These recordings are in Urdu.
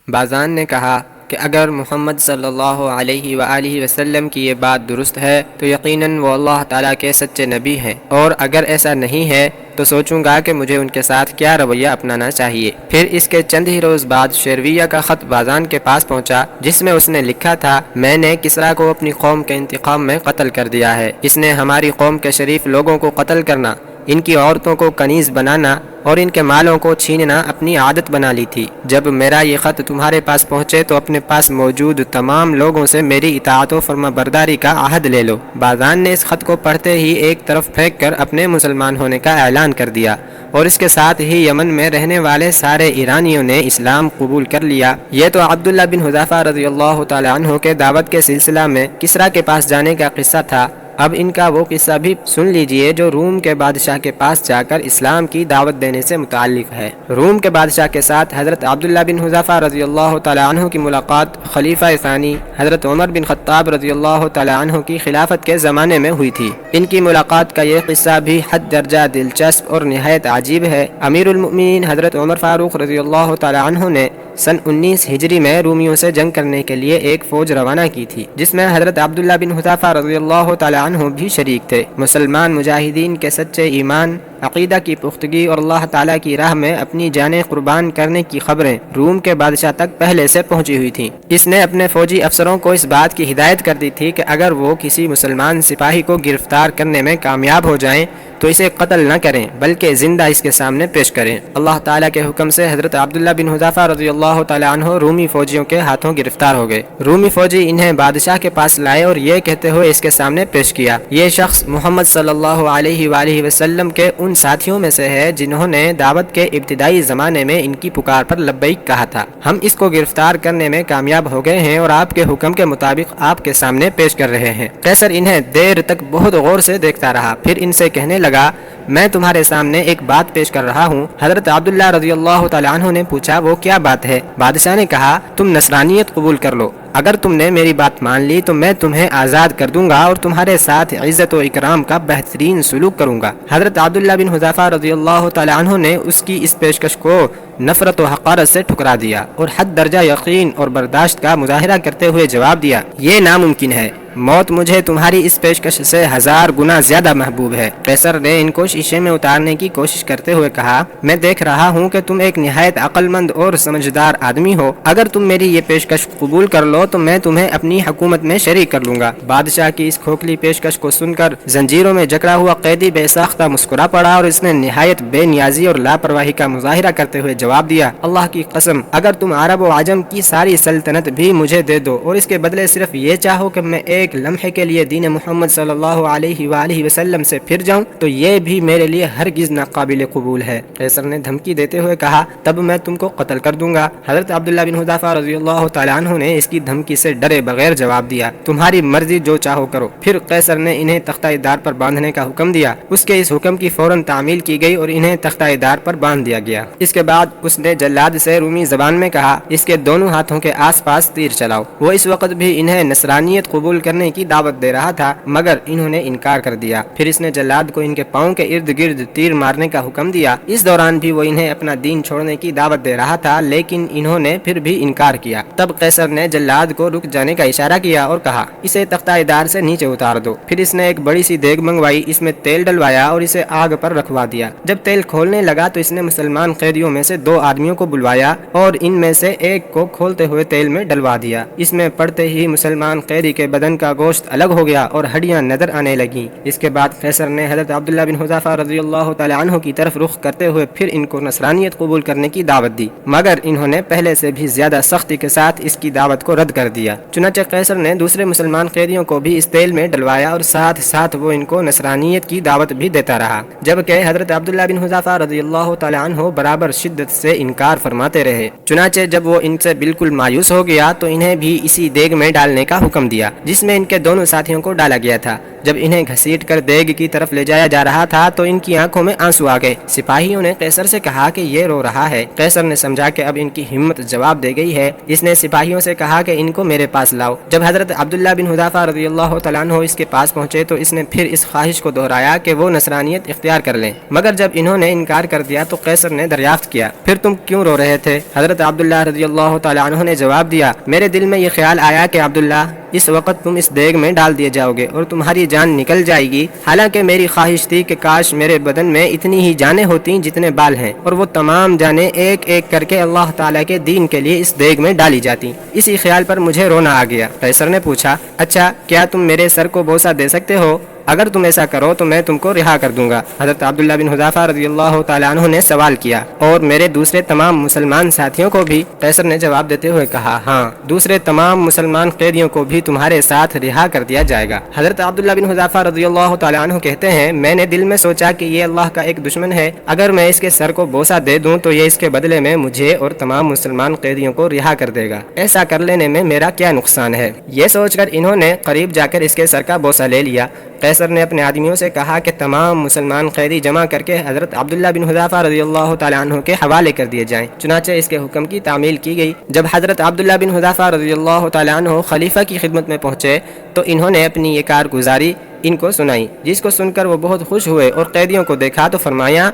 بازان نے کہا کہ اگر محمد صلی اللہ علیہ وآلہ وسلم کی یہ بات درست ہے تو یقیناً وہ اللہ تعالیٰ کے سچے نبی ہیں، اور اگر ایسا نہیں ہے تو سوچوں گا کہ مجھے ان کے ساتھ کیا رویہ اپنانا چاہیے۔ پھر اس کے چند ہی روز بعد شیرویہ کا خط بازان کے پاس پہنچا، جس میں اس نے لکھا تھا، میں نے کسریٰ کو اپنی قوم کے انتقام میں قتل کر دیا ہے۔ اس نے ہماری قوم کے شریف لوگوں کو قتل کرنا، ان کی عورتوں کو کنیز بنانا اور ان کے مالوں کو چھیننا اپنی عادت بنا لی تھی۔ جب میرا یہ خط تمہارے پاس پہنچے تو اپنے پاس موجود تمام لوگوں سے میری اطاعت و فرما برداری کا عہد لے لو۔ بازان نے اس خط کو پڑھتے ہی ایک طرف پھینک کر اپنے مسلمان ہونے کا اعلان کر دیا، اور اس کے ساتھ ہی یمن میں رہنے والے سارے ایرانیوں نے اسلام قبول کر لیا۔ یہ تو عبداللہ بن حذیفہ رضی اللہ تعالی عنہ کے دعوت کے سلسلہ میں کسریٰ کے پاس جانے کا قصہ تھا۔ اب ان کا وہ قصہ بھی سن لیجئے جو روم کے بادشاہ کے پاس جا کر اسلام کی دعوت دینے سے متعلق ہے۔ روم کے بادشاہ کے ساتھ حضرت عبداللہ بن حذیفہ رضی اللہ تعالی عنہ کی ملاقات خلیفہ ثانی حضرت عمر بن خطاب رضی اللہ تعالی عنہ کی خلافت کے زمانے میں ہوئی تھی۔ ان کی ملاقات کا یہ قصہ بھی حد درجہ دلچسپ اور نہایت عجیب ہے۔ امیر المؤمنین حضرت عمر فاروق رضی اللہ تعالی عنہ نے سن 19 ہجری میں رومیوں سے جنگ کرنے کے لیے ایک فوج روانہ کی تھی، جس میں حضرت عبداللہ بن حذیفہ رضی اللہ تعالی عنہ بھی شریک تھے۔ مسلمان مجاہدین کے سچے ایمان، عقیدہ کی پختگی اور اللہ تعالیٰ کی راہ میں اپنی جانیں قربان کرنے کی خبریں روم کے بادشاہ تک پہلے سے پہنچی ہوئی تھیں۔ اس نے اپنے فوجی افسروں کو اس بات کی ہدایت کر دی تھی کہ اگر وہ کسی مسلمان سپاہی کو گرفتار کرنے میں کامیاب ہو جائیں تو اسے قتل نہ کریں بلکہ زندہ اس کے سامنے پیش کریں۔ اللہ تعالیٰ کے حکم سے حضرت عبداللہ بن حذیفہ رضی اللہ تعالی عنہ رومی فوجیوں کے ہاتھوں گرفتار ہو گئے۔ رومی فوجی انہیں بادشاہ کے پاس لائے اور یہ کہتے ہوئے اس کے سامنے پیش کیا، یہ شخص محمد صلی اللہ علیہ وآلہ وسلم کے ان ساتھیوں میں سے ہے جنہوں نے دعوت کے ابتدائی زمانے میں ان کی پکار پر لبیک کہا تھا۔ ہم اس کو گرفتار کرنے میں کامیاب ہو گئے ہیں اور آپ کے حکم کے مطابق آپ کے سامنے پیش کر رہے ہیں۔ قیصر انہیں دیر تک بہت غور سے دیکھتا رہا، پھر ان سے کہنے لگا، میں تمہارے سامنے ایک بات پیش کر رہا ہوں۔ حضرت عبداللہ رضی اللہ تعالی عنہ نے پوچھا، وہ کیا بات ہے؟ بادشاہ نے کہا، تم نصرانیت قبول کر لو، اگر تم نے میری بات مان لی تو میں تمہیں آزاد کر دوں گا اور تمہارے ساتھ عزت و اکرام کا بہترین سلوک کروں گا۔ حضرت عبداللہ بن حذیفہ رضی اللہ تعالی عنہ نے اس کی اس پیشکش کو نفرت و حقارت سے ٹھکرا دیا اور حد درجہ یقین اور برداشت کا مظاہرہ کرتے ہوئے جواب دیا، یہ ناممکن ہے، موت مجھے تمہاری اس پیشکش سے 1000 گنا زیادہ محبوب ہے۔ قیصر نے ان کو شیشے میں اتارنے کی کوشش کرتے ہوئے کہا، میں دیکھ رہا ہوں کہ تم ایک نہایت عقل مند اور سمجھدار آدمی ہو، اگر تم میری یہ پیشکش قبول کر لو تو میں تمہیں اپنی حکومت میں شریک کر لوں گا۔ بادشاہ کی اس کھوکھلی پیشکش کو سن کر زنجیروں میں جکڑا ہوا قیدی بے ساختہ مسکرا پڑا اور اس نے نہایت بے نیازی اور لاپرواہی کا مظاہرہ کرتے ہوئے جواب دیا، اللہ کی قسم، اگر تم عرب و عجم کی ساری سلطنت بھی مجھے دے دو اور اس کے بدلے صرف یہ چاہو کہ میں ایک لمحے کے لیے دین محمد صلی اللہ علیہ وآلہ وسلم سے پھر جاؤں تو یہ بھی میرے لیے ہرگز ناقابل قبول ہے۔ قیصر نے دھمکی دیتے ہوئے کہا، تب میں تم کو قتل کر دوں گا۔ حضرت عبداللہ بن حذیفہ رضی اللہ تعالی عنہ نے اس کی دھمکی سے ڈرے بغیر جواب دیا، تمہاری مرضی، جو چاہو کرو۔ پھر قیصر نے انہیں تختہ دار پر باندھنے کا حکم دیا۔ اس کے اس حکم کی فوراً تعمیل کی گئی اور انہیں تختہ دار پر باندھ دیا گیا۔ اس کے بعد اس نے جلاد سے رومی زبان میں کہا، اس کے دونوں ہاتھوں کے آس پاس تیر چلاؤ۔ وہ اس وقت بھی انہیں نصرانیت قبول کرنے کی دعوت دے رہا تھا مگر انہوں نے انکار کر دیا۔ پھر اس نے جلاد کو ان کے پاؤں کے ارد گرد تیر مارنے کا حکم دیا۔ اس دوران بھی وہ انہیں اپنا دین چھوڑنے کی دعوت دے رہا تھا لیکن انہوں نے پھر بھی انکار کیا۔ تب قیصر نے جلاد کو رک جانے کا اشارہ کیا اور کہا، اسے تختہ دار سے نیچے اتار دو۔ پھر اس نے ایک بڑی سی دیگ منگوائی، اس میں تیل ڈلوایا اور اسے آگ پر رکھوا دیا۔ جب تیل کھولنے لگا تو اس نے مسلمان قیدیوں میں سے 2 آدمیوں کو بلوایا اور ان میں سے ایک کو کھولتے ہوئے تیل میں ڈلوا دیا۔ اس میں پڑتے ہی مسلمان قیدی کے بدن کا گوشت الگ ہو گیا اور ہڈیاں نظر آنے لگیں۔ اس کے بعد قیصر نے حضرت عبداللہ بن حذیفہ رضی اللہ تعالی عنہ کی طرف رخ کرتے ہوئے پھر ان کو نصرانیت قبول کرنے کی دعوت دی مگر انہوں نے پہلے سے بھی زیادہ سختی کے ساتھ اس کی دعوت کو رد کر دیا۔ چنانچہ قیصر نے دوسرے مسلمان قیدیوں کو بھی اس تیل میں ڈلوایا اور ساتھ ساتھ وہ ان کو نصرانیت کی دعوت بھی دیتا رہا، جبکہ حضرت عبداللہ بن حذیفہ رضی اللہ تعالی عنہ برابر شدت سے انکار فرماتے رہے۔ چنانچہ جب وہ ان سے بالکل مایوس ہو گیا تو انہیں بھی اسی دیگ میں ڈالنے کا حکم دیا جس میں ان کے دونوں ساتھیوں کو ڈالا گیا تھا، جب انہیں گھسیٹ کر دیگ کی طرف لے جایا جا رہا تھا تو ان کی آنکھوں میں آنسو آ گئے۔ سپاہیوں نے قیصر سے کہا کہ یہ رو رہا ہے۔ قیصر نے سمجھا کہ اب ان کی ہمت جواب دے گئی ہے، اس نے سپاہیوں سے کہا کہ ان کو میرے پاس لاؤ۔ جب حضرت عبداللہ بن حذافہ رضی اللہ تعالیٰ عنہ اس کے پاس پہنچے تو اس نے پھر اس خواہش کو دہرایا کہ وہ نصرانیت اختیار کر لیں، مگر جب انہوں نے انکار کر دیا تو قیصر نے دریافت کیا، پھر تم کیوں رو رہے تھے؟ حضرت عبداللہ رضی اللہ تعالیٰ عنہ نے جواب دیا، میرے دل میں یہ خیال آیا کہ عبداللہ اس وقت تم اس دیگ میں ڈال دیے جاؤ گے اور تمہاری جان نکل جائے گی، حالانکہ میری خواہش تھی کہ کاش میرے بدن میں اتنی ہی جانیں ہوتی جتنے بال ہیں، اور وہ تمام جانیں ایک ایک کر کے اللہ تعالیٰ کے دین کے لیے اس دیگ میں ڈالی جاتی۔ اسی خیال پر مجھے رونا آ گیا۔ قیصر نے پوچھا، اچھا کیا تم میرے سر کو بوسہ دے سکتے ہو؟ اگر تم ایسا کرو تو میں تم کو رہا کر دوں گا۔ حضرت عبداللہ بن حذافہ رضی اللہ تعالیٰ عنہ نے سوال کیا، اور میرے دوسرے تمام مسلمان ساتھیوں کو بھی؟ قیصر نے جواب دیتے ہوئے کہا، ہاں، دوسرے تمام مسلمان قیدیوں کو بھی تمہارے ساتھ رہا کر دیا جائے گا۔ حضرت عبداللہ بن حذافہ رضی اللہ تعالیٰ عنہ کہتے ہیں، میں نے دل میں سوچا کہ یہ اللہ کا ایک دشمن ہے، اگر میں اس کے سر کو بوسہ دے دوں تو یہ اس کے بدلے میں مجھے اور تمام مسلمان قیدیوں کو رہا کر دے گا، ایسا کر لینے میں میرا کیا نقصان ہے؟ یہ سوچ کر انہوں نے قریب جا کر اس کے سر کا بوسہ لے لیا۔ قیصر نے اپنے آدمیوں سے کہا کہ تمام مسلمان قیدی جمع کر کے حضرت عبداللہ بن حذافہ رضی اللہ تعالیٰ عنہ کے حوالے کر دیے جائیں۔ چنانچہ اس کے حکم کی تعمیل کی گئی۔ جب حضرت عبداللہ بن حذافہ رضی اللہ تعالیٰ عنہ خلیفہ کی خدمت میں پہنچے تو انہوں نے اپنی یہ کارگزاری ان کو سنائی، جس کو سن کر وہ بہت خوش ہوئے اور قیدیوں کو دیکھا تو فرمایا،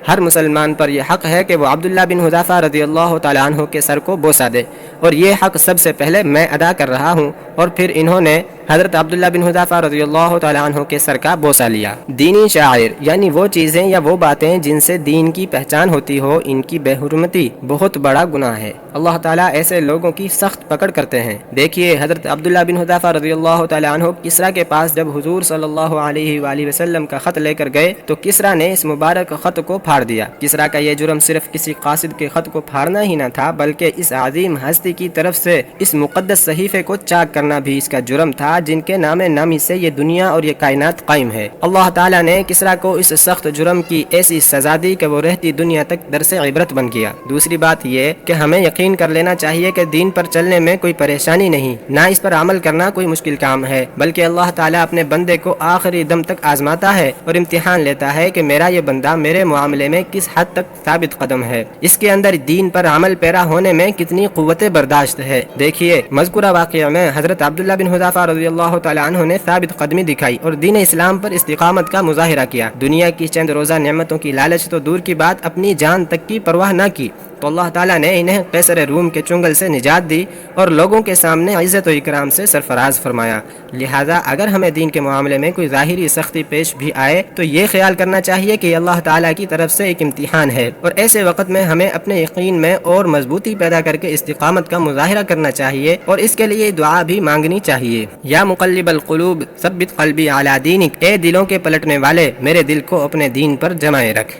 ہر مسلمان پر یہ حق ہے کہ وہ عبداللہ بن حذافہ رضی اللہ تعالیٰ عنہ کے سر کو بوسہ دے، اور یہ حق سب سے پہلے میں ادا کر رہا ہوں۔ اور پھر انہوں نے حضرت عبداللہ بن حذافہ رضی اللہ تعالیٰ عنہ کے سر کا بوسہ لیا۔ دینی شاعر یعنی وہ چیزیں یا وہ باتیں جن سے دین کی پہچان ہوتی ہو، ان کی بے حرمتی بہت بڑا گناہ ہے۔ اللہ تعالیٰ ایسے لوگوں کی سخت پکڑ کرتے ہیں۔ دیکھیے حضرت عبداللہ بن حذافہ رضی اللہ تعالیٰ عنہ کسریٰ کے پاس جب حضور صلی اللہ علیہ وآلہ وسلم کا خط لے کر گئے تو کسریٰ نے اس مبارک خط کو پھاڑ دیا۔ کسریٰ کا یہ جرم صرف کسی قاصد کے خط کو پھاڑنا ہی نہ تھا، بلکہ اس عظیم ہستی کی طرف سے اس مقدس صحیفے کو چاک کرنا بھی اس کا جرم تھا، جن کے نام نامی سے یہ دنیا اور یہ کائنات قائم ہے۔ اللہ تعالیٰ نے کسریٰ کو اس سخت جرم کی ایسی سزا دی کہ وہ رہتی دنیا تک درس عبرت بن گیا۔ دوسری بات یہ کہ ہمیں یقین کر لینا چاہیے کہ دین پر چلنے میں کوئی پریشانی نہیں، نہ اس پر عمل کرنا کوئی مشکل کام ہے، بلکہ اللہ تعالیٰ اپنے بندے کو آخری دم تک آزماتا ہے اور امتحان لیتا ہے کہ میرا یہ بندہ میرے معاملے میں کس حد تک ثابت قدم ہے، اس کے اندر دین پر عمل پیرا ہونے میں کتنی قوت برداشت ہے۔ دیکھیے مذکورہ واقعہ میں حضرت عبداللہ بن حذافہ رضی اللہ تعالیٰ عنہ نے ثابت قدمی دکھائی اور دین اسلام پر استقامت کا مظاہرہ کیا۔ دنیا کی چند روزہ نعمتوں کی لالچ تو دور کی بات، اپنی جان تک کی پرواہ نہ کی، تو اللہ تعالیٰ نے انہیں قیصر روم کے چنگل سے نجات دی اور لوگوں کے سامنے عزت و اکرام سے سرفراز فرمایا۔ لہٰذا اگر ہمیں دین کے معاملے میں کوئی ظاہری سختی پیش بھی آئے تو یہ خیال کرنا چاہیے کہ اللہ تعالیٰ کی طرف سے ایک امتحان ہے، اور ایسے وقت میں ہمیں اپنے یقین میں اور مضبوطی پیدا کر کے استقامت کا مظاہرہ کرنا چاہیے، اور اس کے لیے دعا بھی مانگنی چاہیے۔ یا مقلب القلوب ثبت قلبی علی دینک، اے دلوں کے پلٹنے والے میرے دل کو اپنے دین پر جمائے رکھ۔